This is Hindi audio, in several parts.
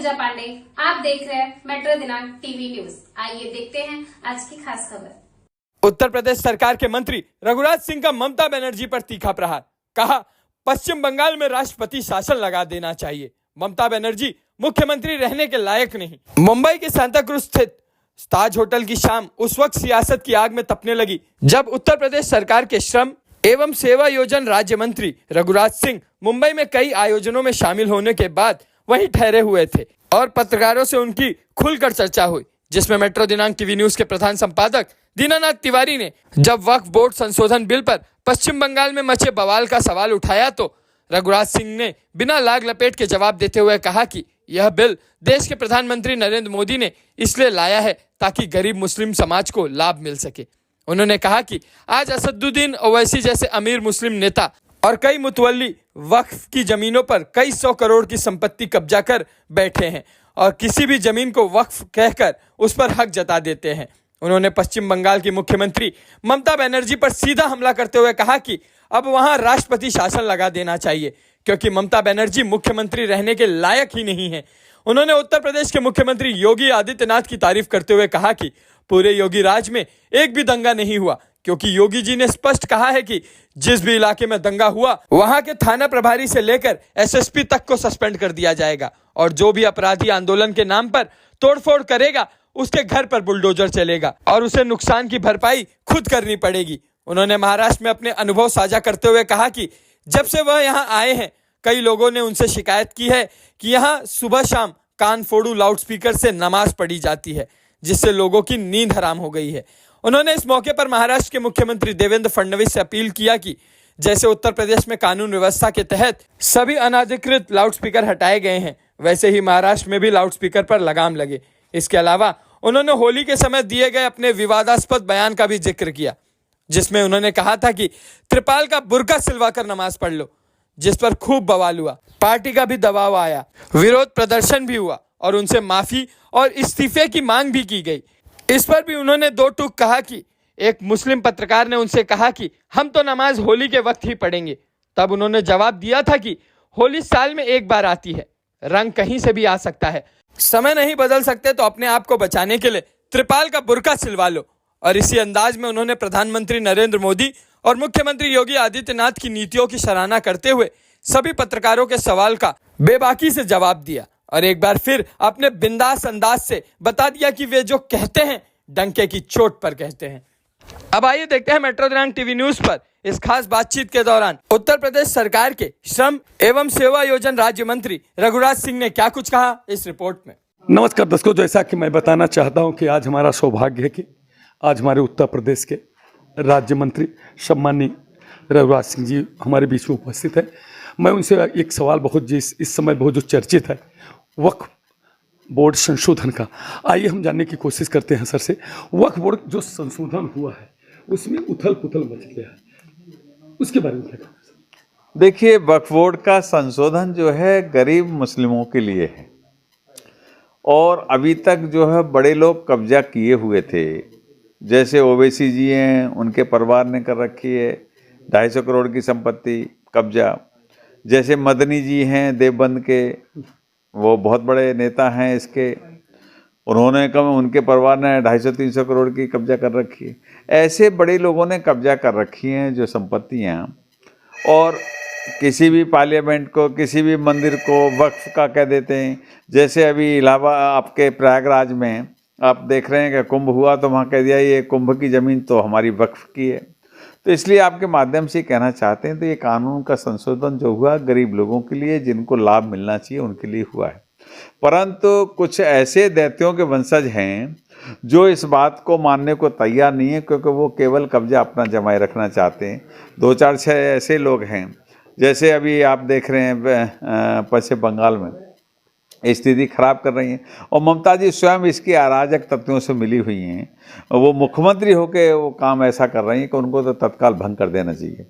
पूजा पांडे। आप देख रहे हैं मेट्रो दिनांक टीवी न्यूज। आइए देखते हैं आज की खास खबर। उत्तर प्रदेश सरकार के मंत्री रघुराज सिंह का ममता बनर्जी पर तीखा प्रहार। कहा, पश्चिम बंगाल में राष्ट्रपति शासन लगा देना चाहिए। ममता बनर्जी मुख्यमंत्री रहने के लायक नहीं। मुंबई के सांता क्रूज स्थित ताज होटल की शाम उस वक्त सियासत की आग में तपने लगी जब उत्तर प्रदेश सरकार के श्रम एवं सेवा योजन राज्य मंत्री रघुराज सिंह मुंबई में कई आयोजनों में शामिल होने के बाद वहीं ठहरे हुए थे और पत्रकारों से उनकी खुलकर चर्चा हुई, जिसमें मेट्रो दिनांक टीवी न्यूज के प्रधान संपादक दीनानाथ तिवारी ने जब वक्फ बोर्ड संशोधन बिल पर पश्चिम बंगाल में मचे बवाल का सवाल उठाया तो रघुराज सिंह ने बिना लाग लपेट के जवाब देते हुए कहा कि यह बिल देश के प्रधानमंत्री नरेंद्र मोदी ने इसलिए लाया है ताकि गरीब मुस्लिम समाज को लाभ मिल सके। उन्होंने कहा कि आज असदुद्दीन ओवैसी जैसे अमीर मुस्लिम नेता और कई मुतवल्ली वक्फ की जमीनों पर कई 100 करोड़ की संपत्ति कब्जा कर बैठे हैं और किसी भी जमीन को वक्फ कहकर उस पर हक जता देते हैं। उन्होंने पश्चिम बंगाल की मुख्यमंत्री ममता बनर्जी पर सीधा हमला करते हुए कहा कि अब वहां राष्ट्रपति शासन लगा देना चाहिए क्योंकि ममता बनर्जी मुख्यमंत्री रहने के लायक ही नहीं है। उन्होंने उत्तर प्रदेश के मुख्यमंत्री योगी आदित्यनाथ की तारीफ करते हुए कहा कि पूरे योगी राज में एक भी दंगा नहीं हुआ क्योंकि योगी जी ने स्पष्ट कहा है कि जिस भी इलाके में दंगा हुआ वहां के थाना प्रभारी से लेकर एसएसपी तक को सस्पेंड कर दिया जाएगा और जो भी अपराधी आंदोलन के नाम पर तोड़फोड़ करेगा उसके घर पर बुलडोजर चलेगा और उसे नुकसान की भरपाई खुद करनी पड़ेगी। उन्होंने महाराष्ट्र में अपने अनुभव साझा करते हुए कहा कि जब से वह यहाँ आए हैं कई लोगों ने उनसे शिकायत की है कि यहाँ सुबह शाम कान फोड़ू लाउडस्पीकर से नमाज पढ़ी जाती है जिससे लोगों की नींद हराम हो गई है। उन्होंने इस मौके पर महाराष्ट्र के मुख्यमंत्री देवेंद्र फडणवीस से अपील किया कि जैसे उत्तर प्रदेश में कानून व्यवस्था के तहत सभी अनाधिकृत लाउडस्पीकर हटाए गए हैं वैसे ही महाराष्ट्र में भी लाउडस्पीकर पर लगाम लगे। इसके अलावा उन्होंने होली के समय दिए गए अपने विवादास्पद बयान का भी जिक्र किया जिसमें उन्होंने कहा था कि त्रिपाल का बुर्का सिलवाकर नमाज पढ़ लो, जिस पर खूब बवाल हुआ। पार्टी का भी दबाव आया, विरोध प्रदर्शन भी हुआ और उनसे माफी और इस्तीफे की मांग भी की गई। इस पर भी उन्होंने दो टूक कहा कि एक मुस्लिम पत्रकार ने उनसे कहा कि हम तो नमाज होली के वक्त ही पढ़ेंगे। तब उन्होंने जवाब दिया था कि होली साल में एक बार आती है, रंग कहीं से भी आ सकता है, समय नहीं बदल सकते तो अपने आप को बचाने के लिए त्रिपाल का बुर्का सिलवा लो। और इसी अंदाज में उन्होंने प्रधानमंत्री नरेंद्र मोदी और मुख्यमंत्री योगी आदित्यनाथ की नीतियों की सराहना करते हुए सभी पत्रकारों के सवाल का बेबाकी से जवाब दिया और एक बार फिर अपने बिंदास अंदाज से बता दिया कि वे जो कहते हैं डंके की चोट पर कहते हैं। अब आइए देखते हैं मेट्रो दिनांक टीवी न्यूज पर इस खास बातचीत के दौरान उत्तर प्रदेश सरकार के श्रम एवं सेवा योजन राज्य मंत्री रघुराज सिंह ने क्या कुछ कहा इस रिपोर्ट में। नमस्कार दर्शकों, जैसा कि मैं बताना चाहता हूं कि आज हमारा सौभाग्य है कि आज हमारे उत्तर प्रदेश के राज्य मंत्री सम्माननीय रघुराज सिंह जी हमारे बीच में उपस्थित है। मैं उनसे एक सवाल बहुत इस समय बहुत जो चर्चित है वक्फ बोर्ड संशोधन का, आइए हम जानने की कोशिश करते हैं सर से। वक्फ बोर्ड जो संशोधन हुआ है उसमें उथल पुथल मच गया है, उसके बारे में क्या कहना है? देखिए, वक्फ बोर्ड का संशोधन जो है गरीब मुस्लिमों के लिए है और अभी तक जो है बड़े लोग कब्जा किए हुए थे, जैसे ओवैसी जी हैं उनके परिवार ने कर रखी है 250 करोड़ की संपत्ति कब्जा, जैसे मदनी जी हैं देवबंद के, वो बहुत बड़े नेता हैं इसके, उन्होंने कम उनके परिवार ने 250-300 करोड़ की कब्जा कर रखी है। ऐसे बड़े लोगों ने कब्जा कर रखी हैं जो संपत्तियां, और किसी भी पार्लियामेंट को किसी भी मंदिर को वक्फ का कह देते हैं। जैसे अभी इलाहाबाद आपके प्रयागराज में आप देख रहे हैं कि कुंभ हुआ तो वहाँ कह दिया ये कुंभ की ज़मीन तो हमारी वक्फ की है। तो इसलिए आपके माध्यम से कहना चाहते हैं तो ये कानून का संशोधन जो हुआ गरीब लोगों के लिए जिनको लाभ मिलना चाहिए उनके लिए हुआ है, परंतु कुछ ऐसे दैत्यों के वंशज हैं जो इस बात को मानने को तैयार नहीं है क्योंकि वो केवल कब्जा अपना जमाए रखना चाहते हैं। 2-4-6 ऐसे लोग हैं, जैसे अभी आप देख रहे हैं पश्चिम बंगाल में स्थिति खराब कर रही हैं और ममता जी स्वयं इसकी अराजक तत्वों से मिली हुई हैं। वो मुख्यमंत्री होकर वो काम ऐसा कर रही हैं कि उनको तो तत्काल भंग कर देना चाहिए।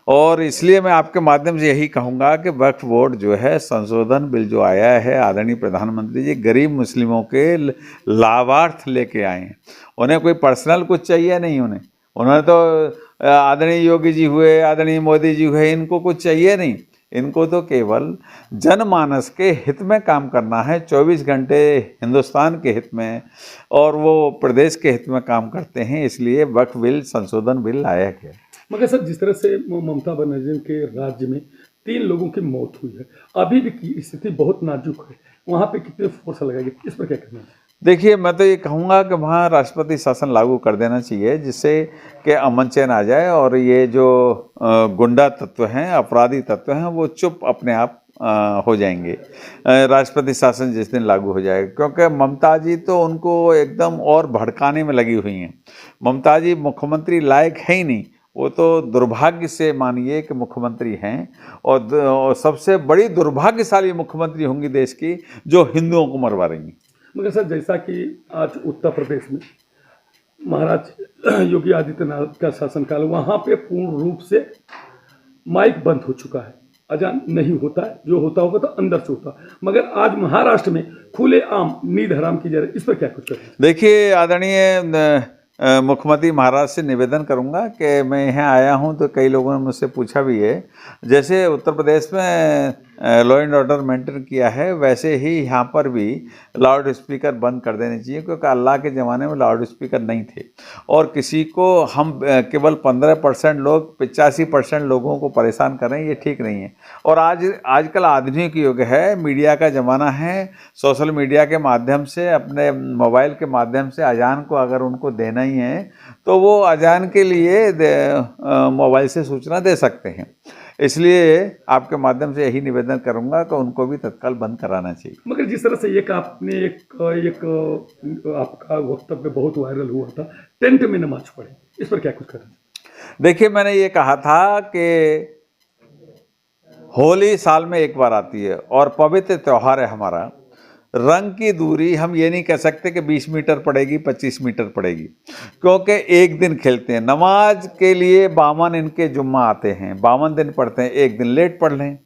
और इसलिए मैं आपके माध्यम से यही कहूँगा कि वक्फ बोर्ड जो है संशोधन बिल जो आया है आदरणीय प्रधानमंत्री जी गरीब मुस्लिमों के लाभार्थ लेके आए हैं। उन्हें कोई पर्सनल कुछ चाहिए नहीं, उन्होंने तो आदरणीय योगी जी हुए आदरणीय मोदी जी हुए इनको कुछ चाहिए नहीं, इनको तो केवल जनमानस के हित में काम करना है, 24 घंटे हिंदुस्तान के हित में और वो प्रदेश के हित में काम करते हैं, इसलिए वक्फ बिल संशोधन बिल लाया गया। मगर सर, जिस तरह से ममता बनर्जी के राज्य में 3 लोगों की मौत हुई है, अभी भी की स्थिति बहुत नाजुक है, वहाँ पे कितने फोर्स लगाएंगे, इस पर क्या कहना है? देखिए, मैं तो ये कहूँगा कि वहाँ राष्ट्रपति शासन लागू कर देना चाहिए, जिससे कि अमन चैन आ जाए और ये जो गुंडा तत्व हैं, अपराधी तत्व हैं, वो चुप अपने आप हो जाएंगे राष्ट्रपति शासन जिस दिन लागू हो जाएगा। क्योंकि ममता जी तो उनको एकदम और भड़काने में लगी हुई हैं। ममता जी मुख्यमंत्री लायक है ही नहीं, वो तो दुर्भाग्य से मानिए कि मुख्यमंत्री हैं और सबसे बड़ी दुर्भाग्यशाली मुख्यमंत्री होंगी देश की, जो हिंदुओं को मरवा रही हैं। मगर सर, जैसा कि आज उत्तर प्रदेश में महाराज योगी आदित्यनाथ का शासनकाल, वहाँ पे पूर्ण रूप से माइक बंद हो चुका है, अजान नहीं होता है, जो होता होगा तो अंदर से होता। मगर आज महाराष्ट्र में खुलेआम नींद हराम की जा रही है, इस पर क्या कुछ करें? देखिए, आदरणीय मुख्यमंत्री महाराज से निवेदन करूंगा कि मैं यहाँ आया हूँ तो कई लोगों ने मुझसे पूछा भी है, जैसे उत्तर प्रदेश में लॉ एंड ऑर्डर मेंटेन किया है, वैसे ही यहाँ पर भी लाउड स्पीकर बंद कर देने चाहिए। क्योंकि अल्लाह के ज़माने में लाउड स्पीकर नहीं थे और किसी को हम केवल 15% लोग 85% लोगों को परेशान करें, ये ठीक नहीं है। और आजकल आधुनिक युग है, मीडिया का ज़माना है, सोशल मीडिया के माध्यम से, अपने मोबाइल के माध्यम से अजान को अगर उनको देना ही है तो वो अजान के लिए मोबाइल से सूचना दे सकते हैं। इसलिए आपके माध्यम से यही निवेदन करूंगा कि उनको भी तत्काल बंद कराना चाहिए। मगर जिस तरह से आपने एक आपका वक्तव्य बहुत वायरल हुआ था, टेंट में नमाज पढ़े, इस पर क्या कुछ करें? देखिए, मैंने ये कहा था कि होली साल में एक बार आती है और पवित्र त्यौहार है हमारा। रंग की दूरी हम ये नहीं कह सकते कि 20 मीटर पड़ेगी, 25 मीटर पड़ेगी, क्योंकि एक दिन खेलते हैं। नमाज के लिए 52 इनके जुम्मा आते हैं, 52 दिन पढ़ते हैं, एक दिन लेट पढ़ लें।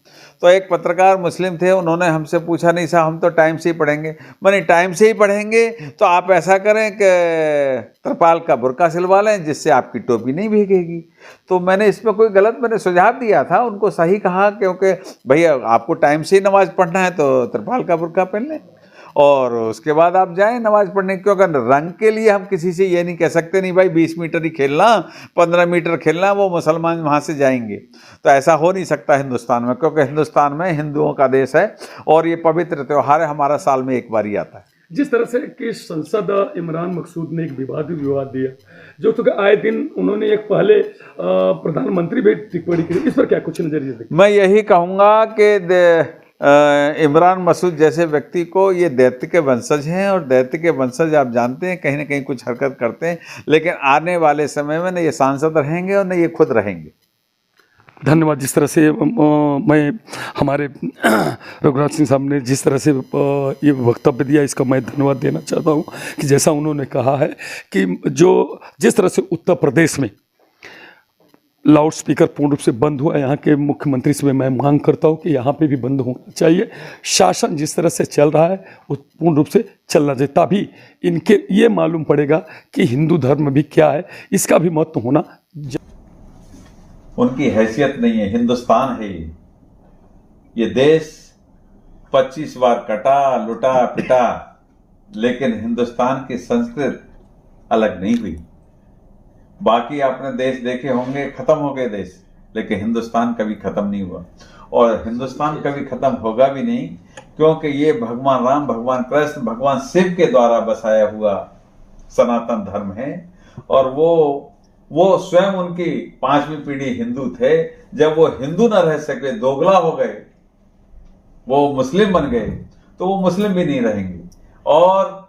तो एक पत्रकार मुस्लिम थे, उन्होंने हमसे पूछा, नहीं साहब हम तो टाइम से ही पढ़ेंगे। मैंने टाइम से ही पढ़ेंगे तो आप ऐसा करें कि त्रिपाल का बुर्का सिलवा लें, जिससे आपकी टोपी नहीं भीगेगी। तो मैंने इसमें कोई गलत मैंने सुझाव दिया था, उनको सही कहा, क्योंकि भैया आपको टाइम से ही नमाज पढ़ना है तो त्रिपाल का बुर्का पहन लें और उसके बाद आप जाएं नमाज पढ़ने। क्योंकि रंग के लिए हम किसी से ये नहीं कह सकते, नहीं भाई 20 मीटर ही खेलना, 15 मीटर खेलना, वो मुसलमान वहाँ से जाएंगे। तो ऐसा हो नहीं सकता हिंदुस्तान में, क्योंकि हिंदुस्तान में हिंदुओं का देश है और ये पवित्र त्यौहार है हमारा, साल में एक बार ही आता है। जिस तरह से कि संसद इमरान मकसूद ने एक विवाद दिया, जो तो आए दिन उन्होंने एक पहले प्रधानमंत्री भी टिप्पणी की, इस पर क्या कुछ नजरिए देखते? मैं यही कहूँगा कि इमरान मसूद जैसे व्यक्ति को, ये दैत्य के वंशज हैं और दैत्य के वंशज आप जानते हैं कहीं ना कहीं कुछ हरकत करते हैं, लेकिन आने वाले समय में न ये सांसद रहेंगे और न ये खुद रहेंगे। धन्यवाद। जिस तरह से मैं हमारे रघुराज सिंह साहब ने जिस तरह से ये वक्तव्य दिया, इसका मैं धन्यवाद देना चाहता हूँ कि जैसा उन्होंने कहा है कि जिस तरह से उत्तर प्रदेश में लाउड स्पीकर पूर्ण रूप से बंद हुआ, यहाँ के मुख्यमंत्री से मैं मांग करता हूँ कि यहाँ पे भी बंद होना चाहिए। शासन जिस तरह से चल रहा है वो पूर्ण रूप से चलना चाहिए, तभी इनके ये मालूम पड़ेगा कि हिंदू धर्म भी क्या है, इसका भी महत्व होना। उनकी हैसियत नहीं है, हिंदुस्तान है ये देश 25 बार कटा, लुटा, पिटा, लेकिन हिंदुस्तान की संस्कृति अलग नहीं हुई। बाकी आपने देश देखे होंगे, खत्म हो गए देश, लेकिन हिंदुस्तान कभी खत्म नहीं हुआ और हिंदुस्तान कभी खत्म होगा भी नहीं, क्योंकि ये भगवान राम, भगवान कृष्ण, भगवान शिव के द्वारा बसाया हुआ सनातन धर्म है। और वो स्वयं उनकी 5वीं पीढ़ी हिंदू थे। जब वो हिंदू न रह सके, दोगला हो गए, वो मुस्लिम बन गए, तो वो मुस्लिम भी नहीं रहेंगे। और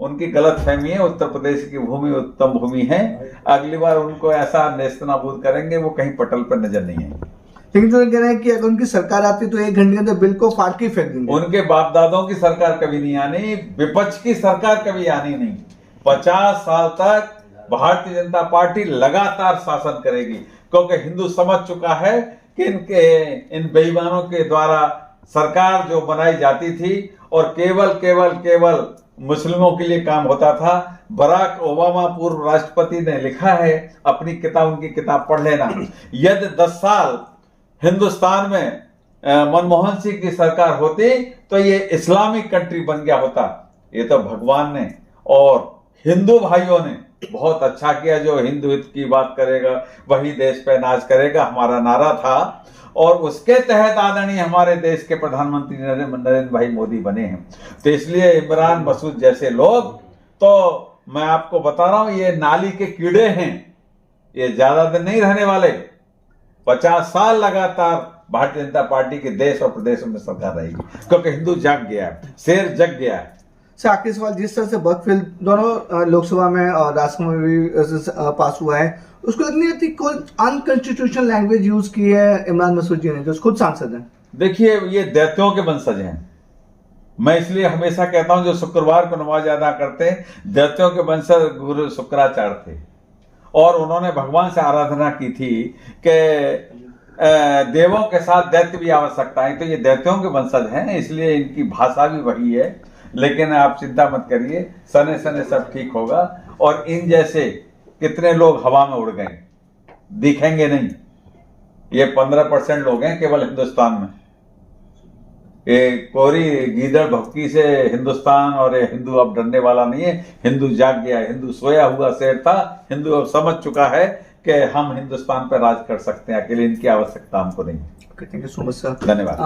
उनकी गलत फहमी है, उत्तर प्रदेश की भूमि उत्तम भूमि है, अगली बार उनको ऐसा नेस्तनाबूद करेंगे वो कहीं पटल पर नजर नहीं आएंगे। लेकिन तो कह रहे हैं कि अगर उनकी सरकार आती तो 1 घंटे के अंदर बिल को फाड़ के फेंक देंगे। उनके बाप दादों की सरकार कभी नहीं आनी, विपक्ष की सरकार कभी आनी नहीं। 50 साल तक भारतीय जनता पार्टी लगातार शासन करेगी, क्योंकि हिंदू समझ चुका है कि इन बेईमानों के द्वारा सरकार जो बनाई जाती थी और केवल मुस्लिमों के लिए काम होता था। बराक ओबामा पूर्व राष्ट्रपति ने लिखा है अपनी किताब, उनकी किताब पढ़ लेना, यदि 10 साल हिंदुस्तान में मनमोहन सिंह की सरकार होती तो ये इस्लामिक कंट्री बन गया होता। ये तो भगवान ने और हिंदू भाइयों ने बहुत अच्छा किया। जो हिंदू हित की बात करेगा वही देश पे नाज करेगा, हमारा नारा था और उसके तहत आदरणीय हमारे देश के प्रधानमंत्री नरेंद्र भाई मोदी बने हैं। तो इसलिए इमरान मसूद जैसे लोग, तो मैं आपको बता रहा हूं ये नाली के कीड़े हैं, ये ज्यादा दिन नहीं रहने वाले। 50 साल लगातार भारतीय जनता पार्टी के देश और प्रदेशों में सरकार रहेगी, क्योंकि हिंदू जाग गया है, शेर जग गया है। सर आखिरी सवाल, जिस तरह से बर्कफिल दोनों लोकसभा में और राज्यसभा में भी पास हुआ है, उसको लगनी है कोई अनकॉन्स्टिट्यूशनल लैंग्वेज यूज की है इमरान मसूद जी ने, जो खुद सांसद हैं? देखिए ये दैत्यों के वंशज हैं। मैं इसलिए हमेशा कहता हूं जो शुक्रवार को नमाज अदा करते हैं, दैत्यों के वंशज गुरु शुक्राचार्य थे और उन्होंने भगवान से आराधना की थी कि देवों के साथ दैत्य भी आवश्यकता है। तो ये दैत्यों के वंशज हैं, इसलिए इनकी भाषा भी वही है। लेकिन आप चिंता मत करिए, सने सने सब ठीक होगा। और इन जैसे कितने लोग हवा में उड़ गए, दिखेंगे नहीं। ये 15% लोग हैं केवल हिंदुस्तान में। ये कोरी गीदड़ भक्की से हिंदुस्तान और ये हिंदू अब डरने वाला नहीं है। हिंदू जाग गया है, हिंदू सोया हुआ शेर था, हिंदू अब समझ चुका है कि हम हिंदुस्तान पर राज कर सकते हैं, अकेले इनकी आवश्यकता हमको नहीं। Thank you so much sir. धन्यवाद।